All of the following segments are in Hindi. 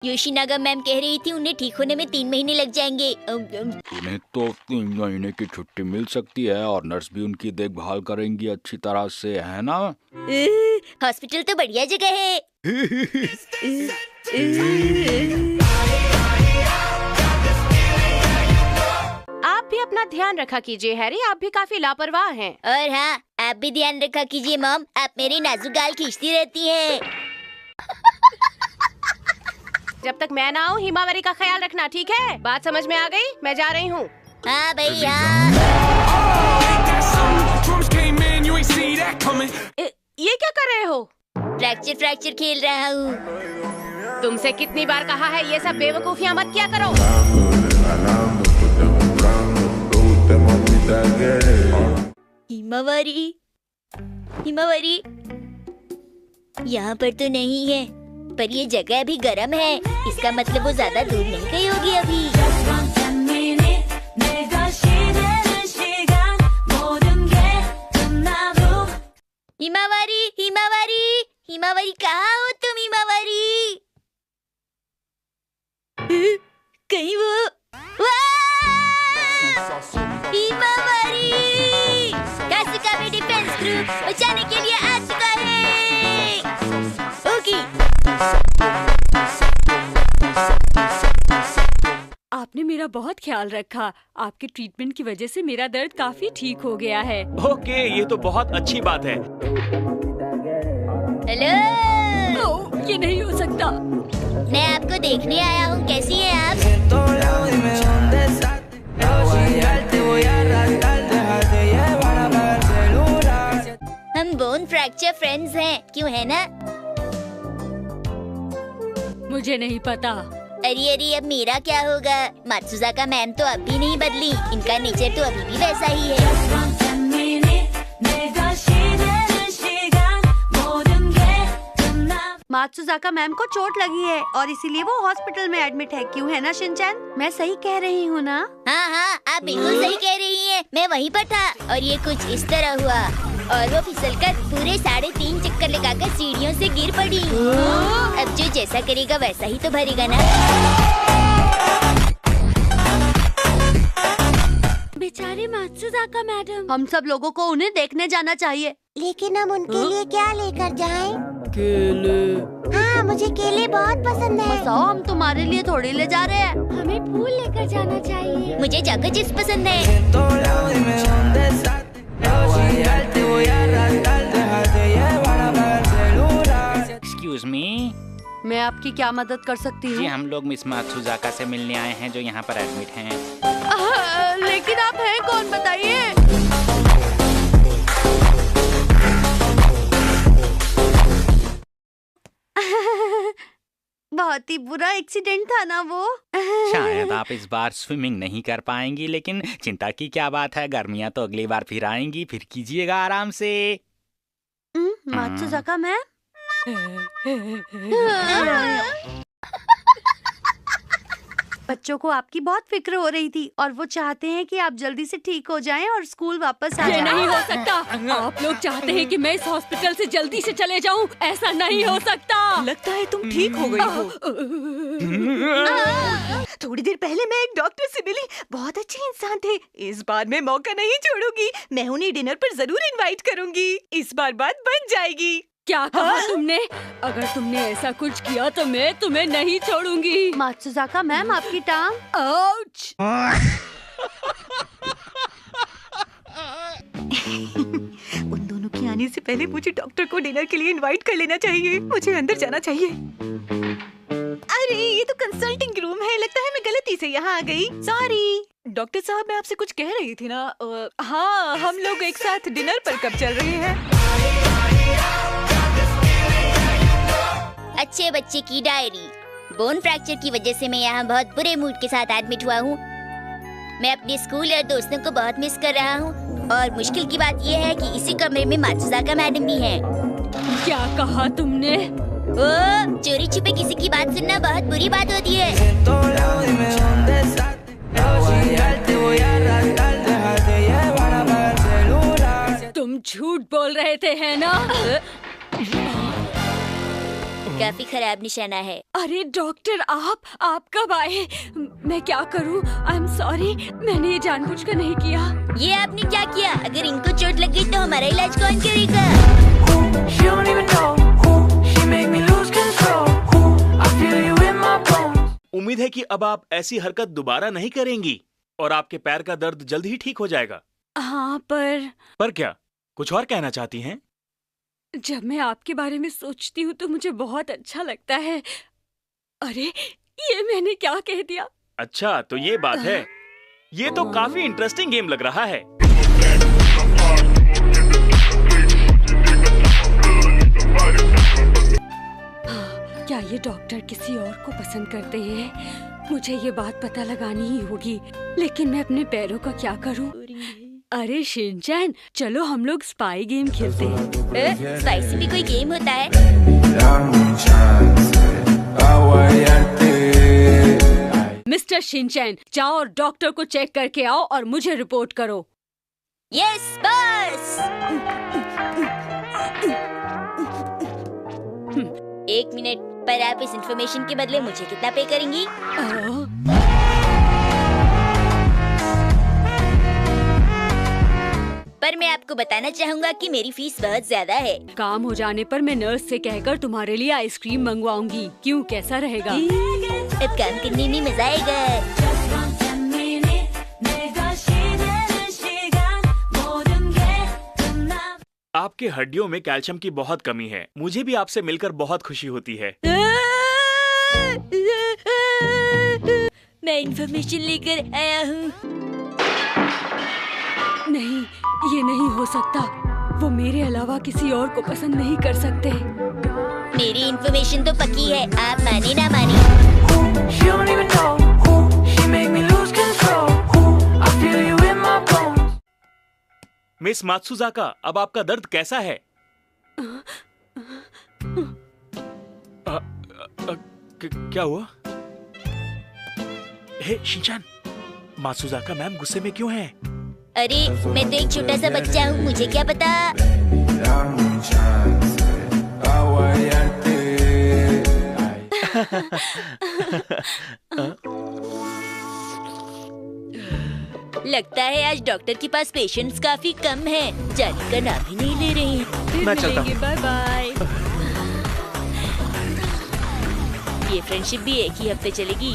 योशिनागा मैम कह रही थी उन्हें ठीक होने में 3 महीने लग जाएंगे। उन्हें तो 3 महीने की छुट्टी मिल सकती है और नर्स भी उनकी देखभाल करेंगी अच्छी तरह से, है ना? हॉस्पिटल तो बढ़िया जगह है। आप भी अपना ध्यान रखा कीजिए हैरी, आप भी काफी लापरवाह हैं। और हाँ, आप भी ध्यान रखा कीजिए मॉम, आप मेरे नाजुक गाल खींचती रहती हैं। जब तक मैं ना आऊँ हिमावरी का ख्याल रखना, ठीक है? बात समझ में आ गई? मैं जा रही हूँ। हाँ भैया। ये क्या कर रहे हो? फ्रैक्चर खेल रहा हूँ। तुमसे कितनी बार कहा है ये सब बेवकूफियाँ मत किया करो। हिमावरी यहाँ पर तो नहीं है, पर ये जगह भी गर्म है, इसका मतलब वो ज्यादा दूर नहीं गई होगी अभी। हिमावरी कहाँ हो तुम हिमावरी? कहीं वो हिमावरी! कासुका में डिफेंस ग्रुप बचाने के लिए आ चुका है। ओके। आपने मेरा बहुत ख्याल रखा। आपके ट्रीटमेंट की वजह से मेरा दर्द काफी ठीक हो गया है। ओके, ये तो बहुत अच्छी बात है। हेलो। ये नहीं हो सकता। मैं आपको देखने आया हूँ, कैसी है आप? हम बोन फ्रैक्चर फ्रेंड्स हैं, क्यों है ना? मुझे नहीं पता। अरे अब मेरा क्या होगा? मात्सुजाका मैम तो अब भी नहीं बदली, इनका नेचर तो अभी भी वैसा ही है। मात्सुजाका मैम को चोट लगी है और इसीलिए वो हॉस्पिटल में एडमिट है, क्यों है ना शिनचैन? मैं सही कह रही हूँ ना? हाँ, आप बिल्कुल सही कह रही हैं। मैं वहीं पर था और ये कुछ इस तरह हुआ और वो फिसलकर पूरे 3.5 चक्कर लगाकर सीढ़ियों से गिर पड़ी। अब जो जैसा करेगा वैसा ही तो भरेगा ना। बेचारे मात्सुजाका मैडम। हम सब लोगों को उन्हें देखने जाना चाहिए। लेकिन हम उनके लिए क्या लेकर जाएं? केले। हाँ, मुझे केले बहुत पसंद है। मसाओ, हम तुम्हारे लिए थोड़ी ले जा रहे हैं। हमें फूल लेकर जाना चाहिए। मुझे चॉको चिप्स पसंद है। एक्सक्यूज मी, मैं आपकी क्या मदद कर सकती जी हूँ? हम लोग मिस मात्सुजाका से मिलने आए हैं जो यहाँ पर एडमिट हैं। लेकिन आप हैं कौन, बताइए? बहुत ही बुरा एक्सीडेंट था ना वो। शायद आप इस बार स्विमिंग नहीं कर पाएंगी, लेकिन चिंता की क्या बात है, गर्मियाँ तो अगली बार फिर आएंगी, फिर कीजिएगा आराम से। मात्सुजाका मैम? बच्चों को आपकी बहुत फिक्र हो रही थी और वो चाहते हैं कि आप जल्दी से ठीक हो जाएं और स्कूल वापस आ ये जाएं। नहीं हो सकता। आप लोग चाहते हैं कि मैं इस हॉस्पिटल से जल्दी से चले जाऊं? ऐसा नहीं हो सकता। लगता है तुम ठीक हो गई हो। थोड़ी देर पहले मैं एक डॉक्टर से मिली, बहुत अच्छे इंसान थे। इस बार मैं मौका नहीं छोड़ूंगी, मैं उन्हें डिनर पर जरूर इनवाइट करूंगी। इस बार बात बन जाएगी। क्या कहा तुमने? अगर तुमने ऐसा कुछ किया तो मैं तुम्हें नहीं छोड़ूंगी। मात्सुजाका मैम, आपकी टांग। आउच! उन दोनों के आने से पहले मुझे डॉक्टर को डिनर के लिए इनवाइट कर लेना चाहिए। मुझे अंदर जाना चाहिए। अरे ये तो कंसल्टिंग रूम है, लगता है मैं गलती से यहाँ आ गई। सॉरी। डॉक्टर साहब, मैं आपसे कुछ कह रही थी ना। हाँ, हम लोग एक साथ डिनर पर कब चल रहे हैं? अच्छे बच्चे की डायरी। बोन फ्रैक्चर की वजह से मैं यहाँ बहुत बुरे मूड के साथ एडमिट हुआ हूँ। मैं अपने स्कूल और दोस्तों को बहुत मिस कर रहा हूँ और मुश्किल की बात यह है कि इसी कमरे में मात्सुजाका मैडम भी हैं। क्या कहा तुमने? ओ, चोरी छुपे किसी की बात सुनना बहुत बुरी बात होती है। तुम झूठ बोल रहे थे, है ना? काफी खराब निशाना है। अरे डॉक्टर, आप कब आए? मैं क्या करूं? आई एम सॉरी, मैंने ये जानबूझकर नहीं किया। ये आपने क्या किया? अगर इनको चोट लग गई तो हमारा इलाज कौन करेगा? उम्मीद है कि अब आप ऐसी हरकत दोबारा नहीं करेंगी और आपके पैर का दर्द जल्द ही ठीक हो जाएगा। हाँ, पर क्या? कुछ और कहना चाहती हैं? जब मैं आपके बारे में सोचती हूँ तो मुझे बहुत अच्छा लगता है। अरे, ये मैंने क्या कह दिया? अच्छा, तो ये बात है। ये तो काफी इंटरेस्टिंग गेम लग रहा है। क्या ये डॉक्टर किसी और को पसंद करते हैं? मुझे ये बात पता लगानी ही होगी, लेकिन मैं अपने पैरों का क्या करूं? अरे शिनचैन, चलो हम लोग स्पाई गेम खेलते हैं। स्पाइसी भी कोई गेम होता है? मिस्टर शिनचैन, जाओ और डॉक्टर को चेक करके आओ और मुझे रिपोर्ट करो। Yes boss. 1 मिनट, पर आप इस इंफॉर्मेशन के बदले मुझे कितना पे करेंगी? पर मैं आपको बताना चाहूँगा कि मेरी फीस बहुत ज्यादा है। काम हो जाने पर मैं नर्स से कहकर तुम्हारे लिए आइसक्रीम मंगवाऊंगी। क्यों, कैसा रहेगा? अब काम करने में मजा आएगा। आपके हड्डियों में कैल्शियम की बहुत कमी है। मुझे भी आपसे मिलकर बहुत खुशी होती है। मैं इंफॉर्मेशन लेकर आया हूँ। नहीं, ये नहीं हो सकता। वो मेरे अलावा किसी और को पसंद नहीं कर सकते। मेरी इंफॉर्मेशन तो पक्की है, आप माने ना माने। मिस मात्सुजाका, अब आपका दर्द कैसा है? क्या हुआ? हे शिनचैन, मात्सुजाका मैम गुस्से में क्यों हैं? अरे, मैं तो एक छोटा सा बच्चा हूँ, मुझे क्या पता। लगता है आज डॉक्टर के पास पेशेंट्स काफी कम हैं। जाने का नाम ही नहीं ले रहे हैं। मैं चलता हूँ। Bye bye. ये फ्रेंडशिप भी एक ही हफ्ते चलेगी।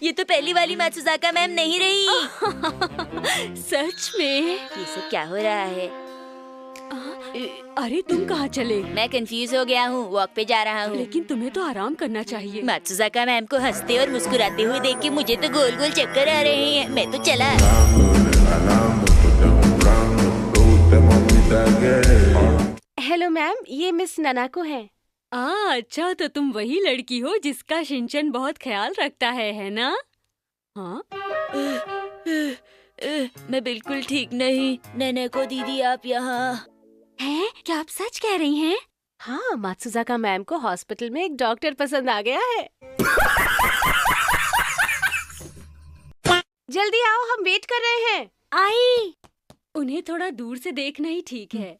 ये तो पहली वाली मात्सुजाका मैम नहीं रही। सच में? ये सब क्या हो रहा है? अरे, तुम कहाँ चले? मैं कंफ्यूज हो गया हूँ, वॉक पे जा रहा हूँ। लेकिन तुम्हें तो आराम करना चाहिए। मात्सुजाका मैम को हंसते और मुस्कुराते हुए देख के मुझे तो गोल गोल चक्कर आ रहे हैं। मैं तो चला। हेलो मैम, ये मिस ननाको है। अच्छा, तो तुम वही लड़की हो जिसका शिनचैन बहुत ख्याल रखता है ना? हाँ? मैं बिल्कुल ठीक नहीं। ननाको दीदी, आप यहाँ हैं? क्या आप सच कह रही हैं? हाँ, मात्सुजाका मैम को हॉस्पिटल में एक डॉक्टर पसंद आ गया है। जल्दी आओ, हम वेट कर रहे हैं। आई। उन्हें थोड़ा दूर से देखना ही ठीक है।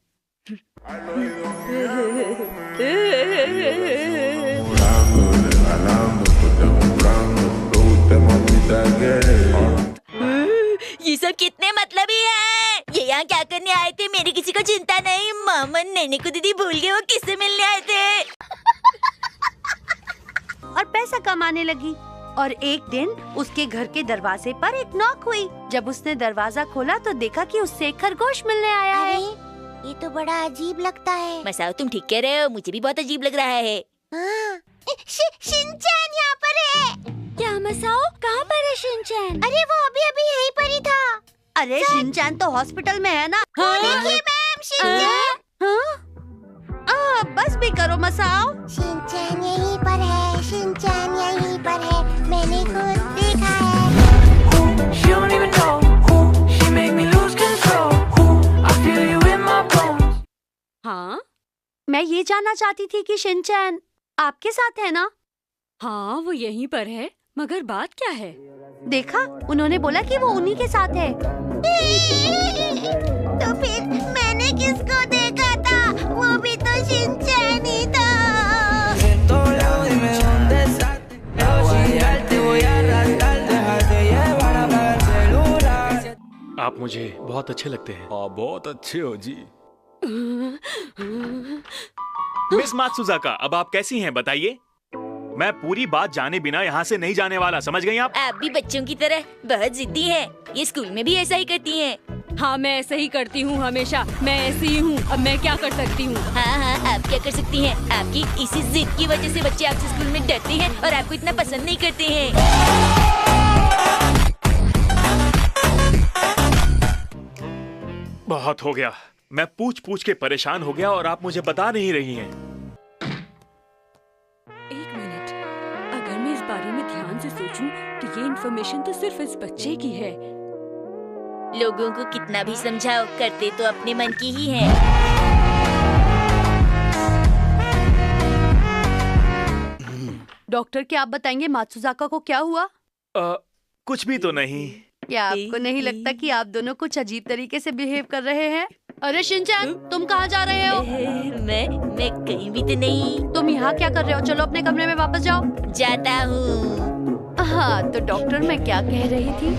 ये सब कितने मतलबी है? ये यहाँ क्या करने आए थे? मेरी किसी को चिंता नहीं। मामा नैनेको दीदी भूल गए वो किससे मिलने आए थे। और पैसा कमाने लगी। और एक दिन उसके घर के दरवाजे पर एक नॉक हुई। जब उसने दरवाजा खोला तो देखा कि उससे एक खरगोश मिलने आया है। ये तो बड़ा अजीब लगता है। मसाओ, तुम ठीक कह रहे हो, मुझे भी बहुत अजीब लग रहा है। हाँ। शिनचैन यहाँ पर है। क्या मसाओ, कहाँ पर है शिनचैन? अरे वो अभी अभी यहीं पर ही था। अरे शिनचैन तो हॉस्पिटल में है ना। देखिए मैम, शिनचैन। बस भी करो मसाओ। शिनचैन यहीं पर है, शिनचैन यहीं पर है, मैंने खुद देखा है। हाँ? मैं ये जानना चाहती थी कि शिनचैन आपके साथ है ना? हाँ, वो यहीं पर है, मगर बात क्या है? देखा, उन्होंने बोला कि वो उन्हीं के साथ है। तो फिर मैंने किसको देखा? मुझे बहुत अच्छे लगते हैं। बहुत अच्छे हो जी। मिस मात्सुजाका, अब आप कैसी हैं बताइए? मैं पूरी बात जाने बिना यहाँ से नहीं जाने वाला, समझ गई आप? आप भी बच्चों की तरह बहुत जिद्दी हैं। ये स्कूल में भी ऐसा ही करती हैं। हाँ, मैं ऐसा ही करती हूँ हमेशा। मैं ऐसी ही हूँ। अब मैं क्या कर सकती हूँ? हाँ, आप क्या कर सकती हैं? आपकी इसी जिद की वजह से बच्चे आपसे स्कूल में डरते हैं और आपको इतना पसंद नहीं करते हैं। बहुत हो गया। मैं पूछ पूछ के परेशान हो गया और आप मुझे बता नहीं रही हैं। एक मिनट, अगर मैं इस बारे में ध्यान से सोचूं तो ये इन्फॉर्मेशन तो सिर्फ इस बच्चे की है। लोगों को कितना भी समझाओ, करते तो अपने मन की ही हैं। डॉक्टर, क्या आप बताएंगे मात्सुजाका को क्या हुआ? कुछ भी तो नहीं। क्या आपको नहीं लगता कि आप दोनों कुछ अजीब तरीके से बिहेव कर रहे हैं? अरे शिनचैन, तुम कहाँ जा रहे हो? मैं कहीं भी तो नहीं। तुम यहाँ क्या कर रहे हो? चलो अपने कमरे में वापस जाओ। जाता हूँ। हाँ, तो डॉक्टर, मैं क्या कह रही थी?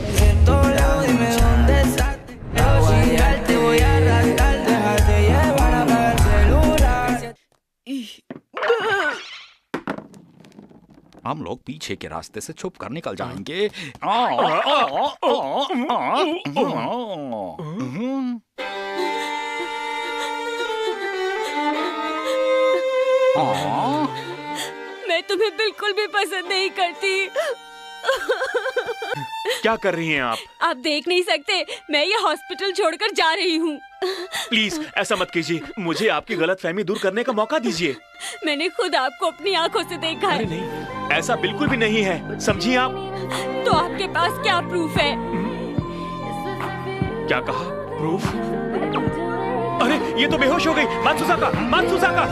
हम लोग पीछे के रास्ते से छुप कर निकल जाएंगे। मैं तुम्हें बिल्कुल भी पसंद नहीं करती। क्या कर रही हैं आप? आप देख नहीं सकते, मैं ये हॉस्पिटल छोड़कर जा रही हूँ। प्लीज ऐसा मत कीजिए, मुझे आपकी गलतफहमी दूर करने का मौका दीजिए। मैंने खुद आपको अपनी आंखों से देखा है। अरे नहीं, ऐसा बिल्कुल भी नहीं है, समझिए आप। तो आपके पास क्या प्रूफ है? क्या कहा? प्रूफ? अरे ये तो बेहोश हो गई। मात्सुजाका, मात्सुजाका!